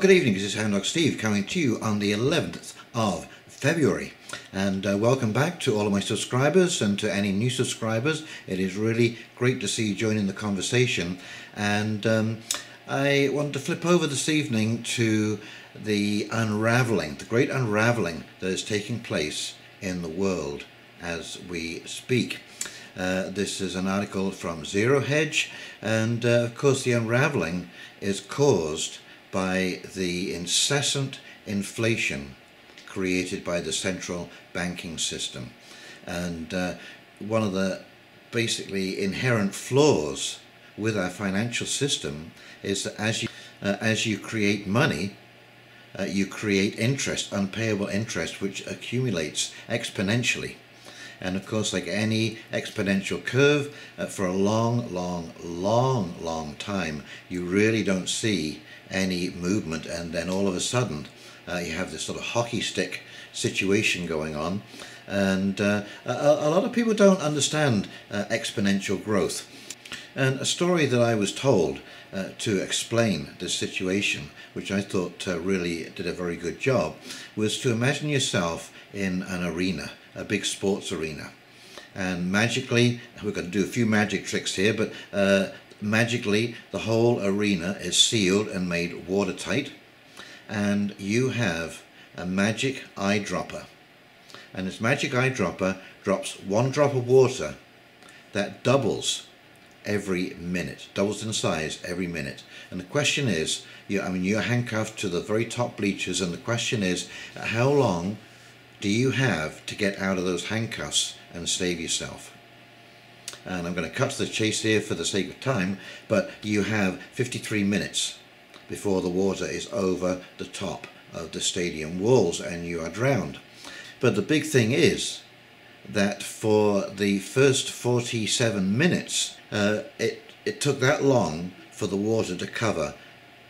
Well, good evening. This is Hound Dog Steve coming to you on the 11th of February. And welcome back to all of my subscribers and to any new subscribers. It is really great to see you joining the conversation. And I want to flip over this evening to the unravelling, the great unravelling that is taking place in the world as we speak. This is an article from Zero Hedge, and of course the unravelling is caused by the incessant inflation created by the central banking system. And one of the basically inherent flaws with our financial system is that as you create money, you create interest, unpayable interest, which accumulates exponentially. And of course, like any exponential curve, for a long time, you really don't see any movement, and then all of a sudden you have this sort of hockey stick situation going on. And a lot of people don't understand exponential growth. And a story that I was told to explain this situation, which I thought really did a very good job, was to imagine yourself in an arena, a big sports arena, and magically, we're going to do a few magic tricks here, but magically the whole arena is sealed and made watertight, and you have a magic eyedropper, and this magic eyedropper drops one drop of water that doubles every minute, doubles in size every minute. And the question is, you're handcuffed to the very top bleachers, and the question is, how long do you have to get out of those handcuffs and save yourself? And I'm going to cut to the chase here for the sake of time, but you have 53 minutes before the water is over the top of the stadium walls and you are drowned. But the big thing is that for the first 47 minutes, it took that long for the water to cover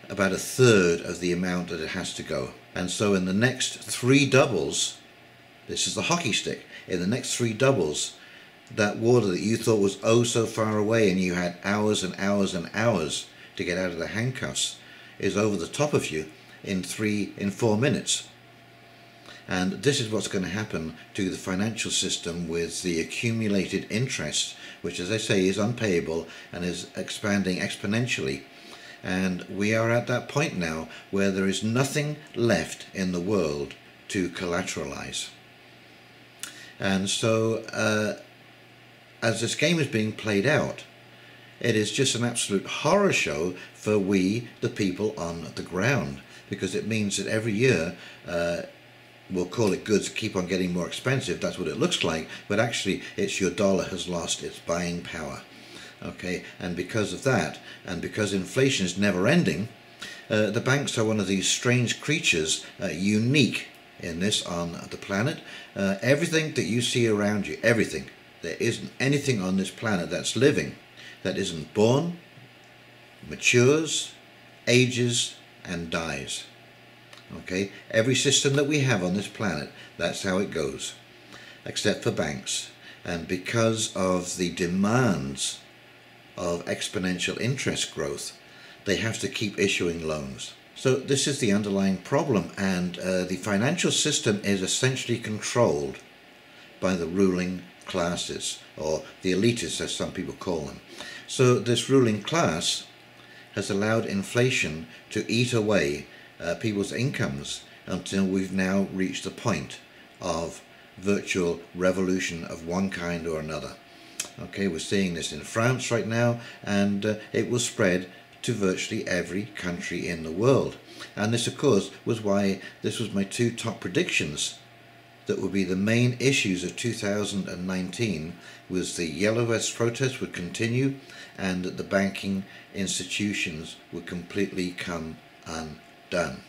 about a third of the amount that it has to go. And so in the next three doubles, this is the hockey stick, in the next three doubles, that water that you thought was oh so far away and you had hours and hours and hours to get out of the handcuffs is over the top of you in 4 minutes. And this is what's going to happen to the financial system with the accumulated interest, which, as I say, is unpayable and is expanding exponentially. And we are at that point now where there is nothing left in the world to collateralize. And so as this game is being played out, it is just an absolute horror show for we, the people on the ground, because it means that every year, we'll call it goods keep on getting more expensive. That's what it looks like, but actually it's your dollar has lost its buying power. Okay, and because of that, and because inflation is never ending, the banks are one of these strange creatures, unique in this on the planet. Everything that you see around you, everything, there isn't anything on this planet that's living that isn't born, matures, ages, and dies. Okay, every system that we have on this planet, that's how it goes, except for banks. And because of the demands of exponential interest growth, they have to keep issuing loans. So this is the underlying problem, and the financial system is essentially controlled by the ruling classes, or the elitists as some people call them. So this ruling class has allowed inflation to eat away people's incomes until we've now reached the point of virtual revolution of one kind or another. Okay, we're seeing this in France right now, and it will spread to virtually every country in the world. And this, of course, was why this was my two top predictions that would be the main issues of 2019, was the Yellow Vest protest would continue and that the banking institutions would completely come undone.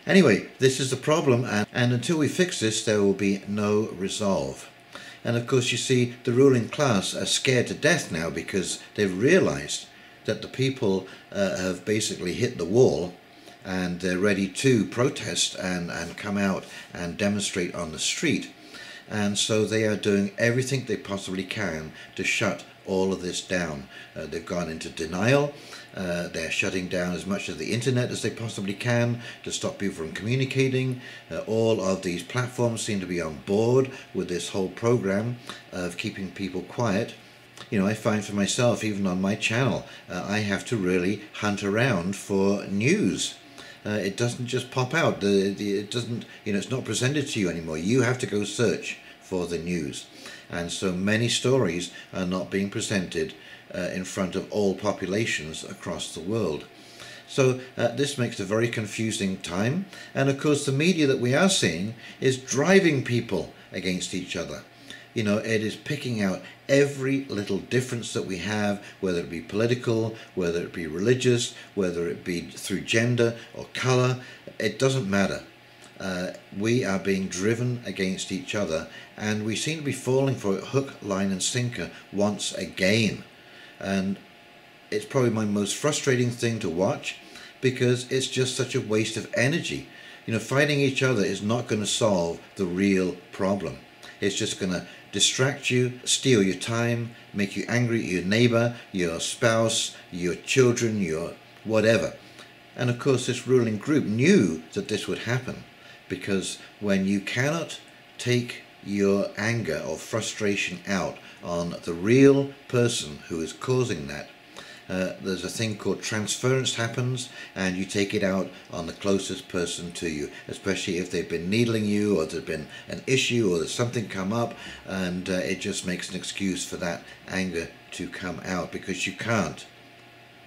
Anyway, this is the problem, and until we fix this, there will be no resolve. And of course, you see, the ruling class are scared to death now because they've realized that the people have basically hit the wall, and they're ready to protest and come out and demonstrate on the street. And so they are doing everything they possibly can to shut all of this down. They've gone into denial. They're shutting down as much of the internet as they possibly can to stop people from communicating. All of these platforms seem to be on board with this whole program of keeping people quiet. You know, I find for myself, even on my channel, I have to really hunt around for news. It doesn't just pop out. It doesn't, you know, it's not presented to you anymore. You have to go search for the news. And so many stories are not being presented in front of all populations across the world. So this makes a very confusing time. And of course the media that we are seeing is driving people against each other. You know, it is picking out every little difference that we have, whether it be political, whether it be religious, whether it be through gender or colour. It doesn't matter. We are being driven against each other, and we seem to be falling for it hook, line and sinker once again. And it's probably my most frustrating thing to watch, because it's just such a waste of energy. You know, fighting each other is not going to solve the real problem. It's just going to distract you, steal your time, make you angry at your neighbour, your spouse, your children, your whatever. And of course this ruling group knew that this would happen, because when you cannot take your anger or frustration out on the real person who is causing that, there's a thing called transference happens, and you take it out on the closest person to you, especially if they've been needling you, or there's been an issue, or there's something come up, and it just makes an excuse for that anger to come out, because you can't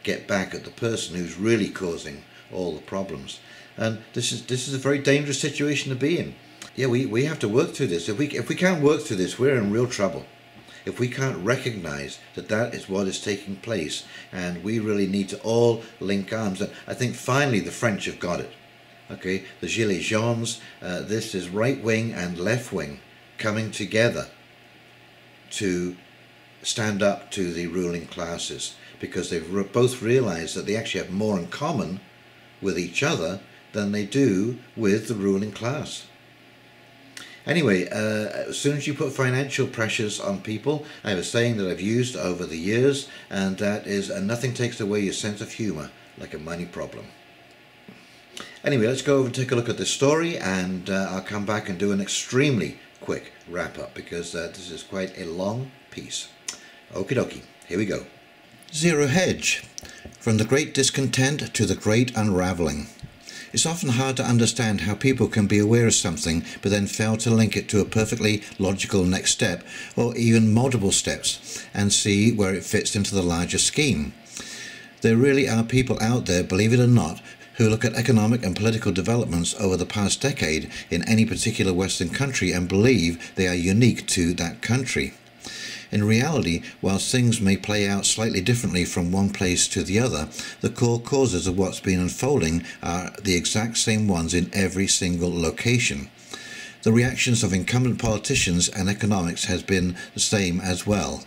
get back at the person who's really causing all the problems. And this is a very dangerous situation to be in. Yeah, we have to work through this. If we can't work through this, we're in real trouble. If we can't recognize that that is what is taking place, and we really need to all link arms. And I think finally the French have got it. Okay, the Gilets Jaunes, this is right wing and left wing coming together to stand up to the ruling classes, because they've both realized that they actually have more in common with each other than they do with the ruling class. Anyway, as soon as you put financial pressures on people, I have a saying that I've used over the years, and that is, nothing takes away your sense of humour like a money problem. Anyway, let's go over and take a look at this story, and I'll come back and do an extremely quick wrap up, because this is quite a long piece. Okie dokie, here we go. Zero Hedge, from the great discontent to the great unravelling. It's often hard to understand how people can be aware of something but then fail to link it to a perfectly logical next step, or even multiple steps, and see where it fits into the larger scheme. There really are people out there, believe it or not, who look at economic and political developments over the past decade in any particular Western country and believe they are unique to that country. In reality, whilst things may play out slightly differently from one place to the other, the core causes of what's been unfolding are the exact same ones in every single location. The reactions of incumbent politicians and economics has been the same as well.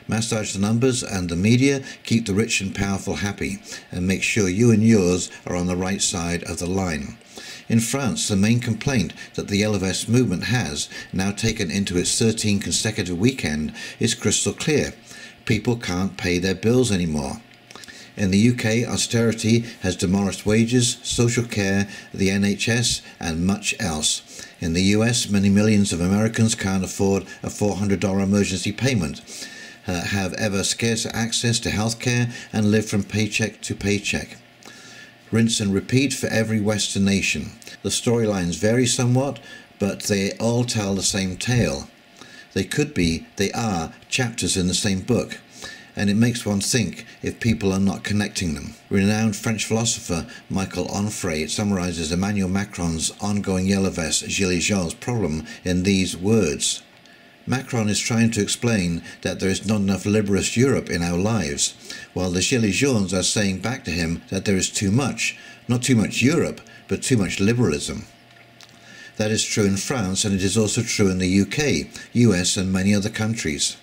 Massage the numbers, and the media keep the rich and powerful happy and make sure you and yours are on the right side of the line. In France, the main complaint that the Yellow Vest movement has, now taken into its 13th consecutive weekend, is crystal clear. People can't pay their bills anymore. In the UK, austerity has demolished wages, social care, the NHS, and much else. In the US, many millions of Americans can't afford a $400 emergency payment, have ever scarcer access to healthcare, and live from paycheck to paycheck. Rinse and repeat for every Western nation. The storylines vary somewhat, but they all tell the same tale. They are chapters in the same book, and it makes one think if people are not connecting them. Renowned French philosopher Michael Onfray summarizes Emmanuel Macron's ongoing Yellow Vest Gilets Jaunes problem in these words. Macron is trying to explain that there is not enough liberalist Europe in our lives, while the Gilets Jaunes are saying back to him that there is too much, not too much Europe, but too much liberalism. That is true in France, and it is also true in the UK, US and many other countries.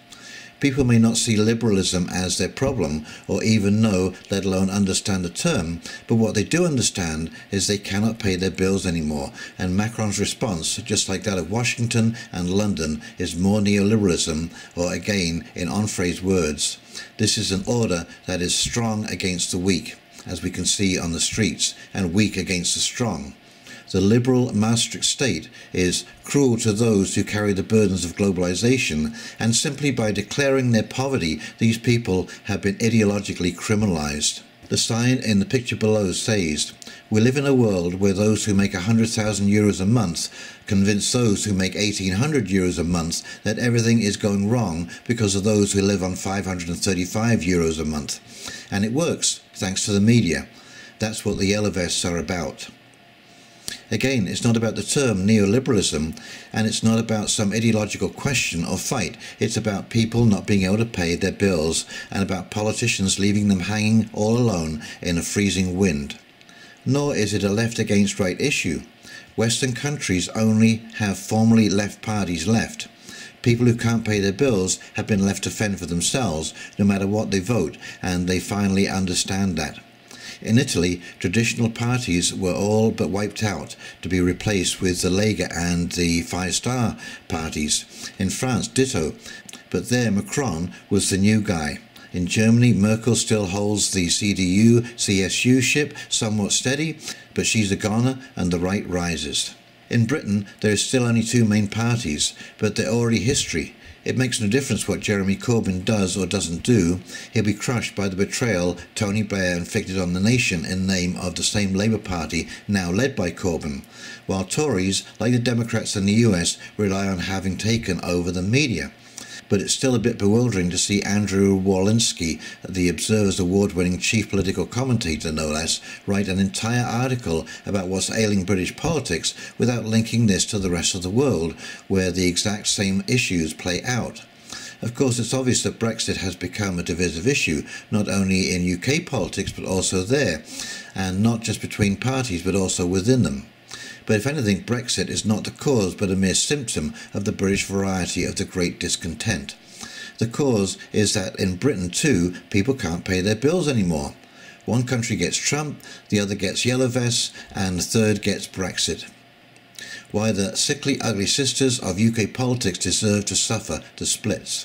People may not see liberalism as their problem, or even know, let alone understand the term, but what they do understand is they cannot pay their bills anymore, and Macron's response, just like that of Washington and London, is more neoliberalism, or again, in Onfray's words, this is an order that is strong against the weak, as we can see on the streets, and weak against the strong. The liberal Maastricht state is cruel to those who carry the burdens of globalization, and simply by declaring their poverty, these people have been ideologically criminalized. The sign in the picture below says, "We live in a world where those who make 100,000 euros a month convince those who make 1,800 euros a month that everything is going wrong because of those who live on 535 euros a month." And it works, thanks to the media. That's what the yellow vests are about. Again, it's not about the term neoliberalism, and it's not about some ideological question or fight. It's about people not being able to pay their bills, and about politicians leaving them hanging all alone in a freezing wind. Nor is it a left against right issue. Western countries only have formally left parties left. People who can't pay their bills have been left to fend for themselves, no matter what they vote, and they finally understand that. In Italy, traditional parties were all but wiped out, to be replaced with the Lega and the Five-Star parties. In France, ditto, but there Macron was the new guy. In Germany, Merkel still holds the CDU-CSU ship somewhat steady, but she's a goner and the right rises. In Britain, there is still only two main parties, but they're already history. It makes no difference what Jeremy Corbyn does or doesn't do. He'll be crushed by the betrayal Tony Blair inflicted on the nation in the name of the same Labour Party now led by Corbyn, while Tories, like the Democrats in the US, rely on having taken over the media. But it's still a bit bewildering to see Andrew Walensky, the Observer's award-winning chief political commentator no less, write an entire article about what's ailing British politics without linking this to the rest of the world, where the exact same issues play out. Of course, it's obvious that Brexit has become a divisive issue, not only in UK politics but also there, and not just between parties but also within them. But if anything, Brexit is not the cause but a mere symptom of the British variety of the Great Discontent. The cause is that in Britain too, people can't pay their bills anymore. One country gets Trump, the other gets yellow vests, and the third gets Brexit. Why the sickly ugly sisters of UK politics deserve to suffer the splits.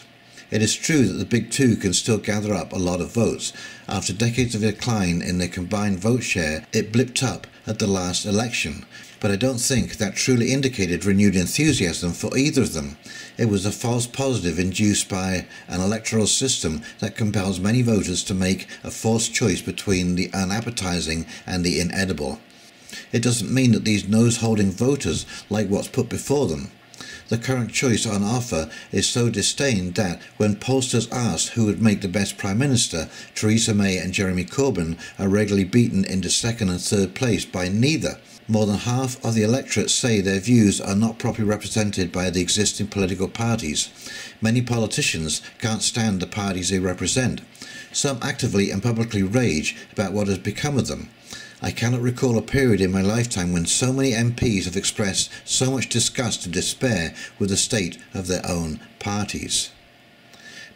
It is true that the big two can still gather up a lot of votes. After decades of decline in their combined vote share, it blipped up at the last election. But I don't think that truly indicated renewed enthusiasm for either of them. It was a false positive induced by an electoral system that compels many voters to make a forced choice between the unappetizing and the inedible. It doesn't mean that these nose-holding voters like what's put before them. The current choice on offer is so disdained that, when pollsters asked who would make the best Prime Minister, Theresa May and Jeremy Corbyn are regularly beaten into second and third place by neither. More than half of the electorate say their views are not properly represented by the existing political parties. Many politicians can't stand the parties they represent. Some actively and publicly rage about what has become of them. I cannot recall a period in my lifetime when so many MPs have expressed so much disgust and despair with the state of their own parties.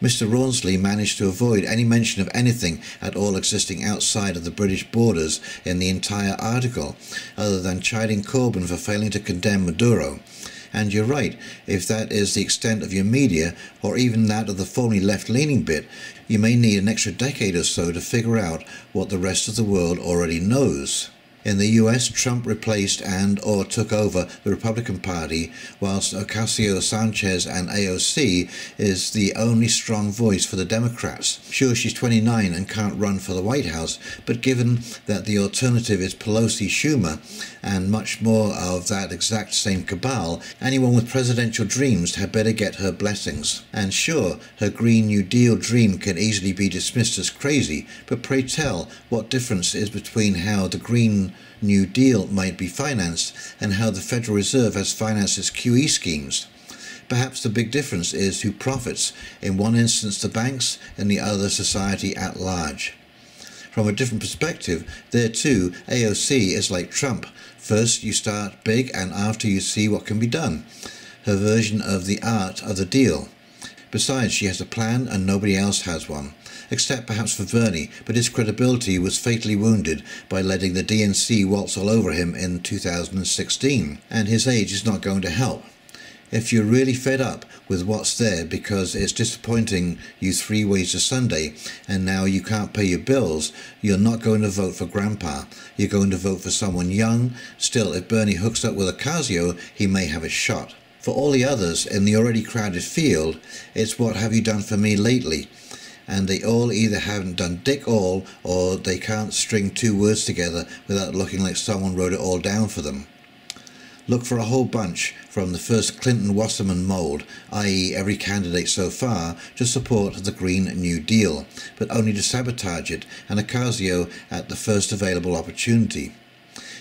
Mr. Rawnsley managed to avoid any mention of anything at all existing outside of the British borders in the entire article, other than chiding Corbyn for failing to condemn Maduro. And you're right, if that is the extent of your media, or even that of the formerly left-leaning bit, you may need an extra decade or so to figure out what the rest of the world already knows. In the US, Trump replaced and/or took over the Republican Party, whilst Ocasio-Sanchez and AOC is the only strong voice for the Democrats. Sure, she's 29 and can't run for the White House, but given that the alternative is Pelosi-Schumer, and much more of that exact same cabal, anyone with presidential dreams had better get her blessings. And sure, her Green New Deal dream can easily be dismissed as crazy, but pray tell, what difference is between how the Green New Deal might be financed and how the Federal Reserve has financed its QE schemes? Perhaps the big difference is who profits, in one instance the banks, in the other society at large. From a different perspective, there too, AOC is like Trump. First you start big and after you see what can be done. Her version of the art of the deal. Besides, she has a plan and nobody else has one, except perhaps for Bernie, but his credibility was fatally wounded by letting the DNC waltz all over him in 2016, and his age is not going to help. If you're really fed up with what's there because it's disappointing you 3 ways to Sunday and now you can't pay your bills, you're not going to vote for Grandpa. You're going to vote for someone young. Still, if Bernie hooks up with Ocasio, he may have a shot. For all the others in the already crowded field, it's what have you done for me lately? And they all either haven't done dick all or they can't string 2 words together without looking like someone wrote it all down for them. Look for a whole bunch from the first Clinton-Wasserman mould, i.e. every candidate so far, to support the Green New Deal, but only to sabotage it, and Ocasio at the first available opportunity.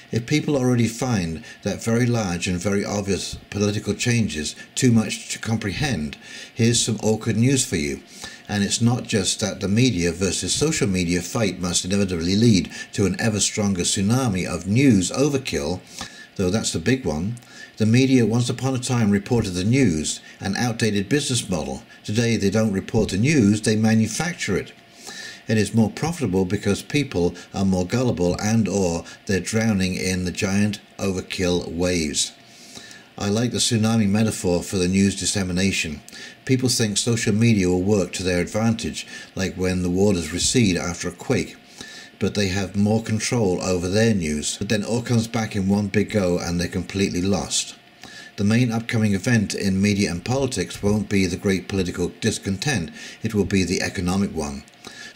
If people already find that very large and very obvious political changes too much to comprehend, here's some awkward news for you. And it's not just that the media versus social media fight must inevitably lead to an ever stronger tsunami of news overkill, though that's the big one. The media once upon a time reported the news, an outdated business model. Today they don't report the news, they manufacture it. It is more profitable because people are more gullible and or they're drowning in the giant overkill waves. I like the tsunami metaphor for the news dissemination. People think social media will work to their advantage, like when the waters recede after a quake. But they have more control over their news. But then it all comes back in one big go and they're completely lost. The main upcoming event in media and politics won't be the great political discontent, it will be the economic one.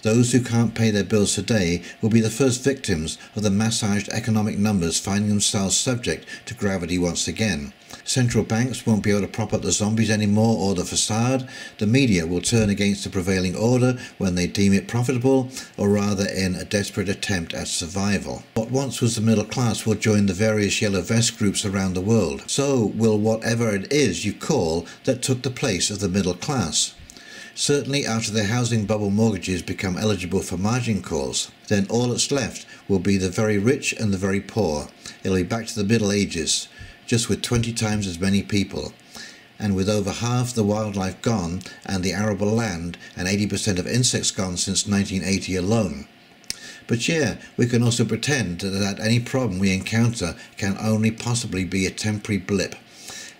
Those who can't pay their bills today will be the first victims of the massaged economic numbers finding themselves subject to gravity once again. Central banks won't be able to prop up the zombies anymore or the facade. The media will turn against the prevailing order when they deem it profitable, or rather in a desperate attempt at survival. What once was the middle class will join the various yellow vest groups around the world. So will whatever it is you call that took the place of the middle class. Certainly after the housing bubble mortgages become eligible for margin calls, then all that's left will be the very rich and the very poor. It'll be back to the Middle Ages, just with 20 times as many people, and with over half the wildlife gone and the arable land and 80% of insects gone since 1980 alone. But yeah, we can also pretend that any problem we encounter can only possibly be a temporary blip,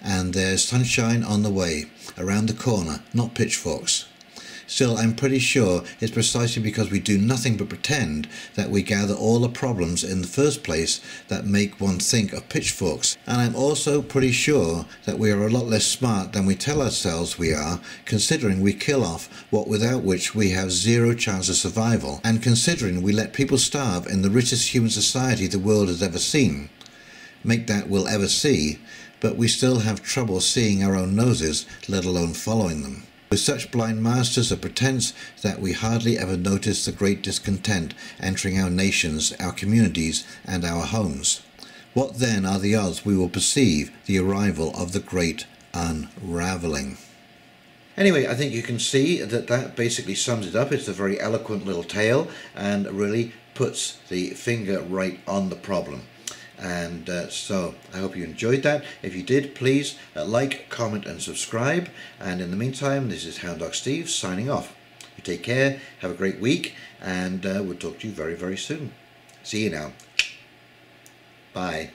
and there's sunshine on the way, around the corner, not pitchforks. Still, I'm pretty sure it's precisely because we do nothing but pretend that we gather all the problems in the first place that make one think of pitchforks. And I'm also pretty sure that we are a lot less smart than we tell ourselves we are, considering we kill off what without which we have zero chance of survival, and considering we let people starve in the richest human society the world has ever seen. Make that we'll ever see, but we still have trouble seeing our own noses, let alone following them. With such blind masters of pretense that we hardly ever notice the great discontent entering our nations, our communities, and our homes. What then are the odds we will perceive the arrival of the great unravelling? Anyway, I think you can see that that basically sums it up. It's a very eloquent little tale and really puts the finger right on the problem. And so I hope you enjoyed that. If you did, please like, comment and subscribe. And in the meantime, this is Hound Dog Steve signing off. You take care, have a great week, and we'll talk to you very, very soon. See you now. Bye.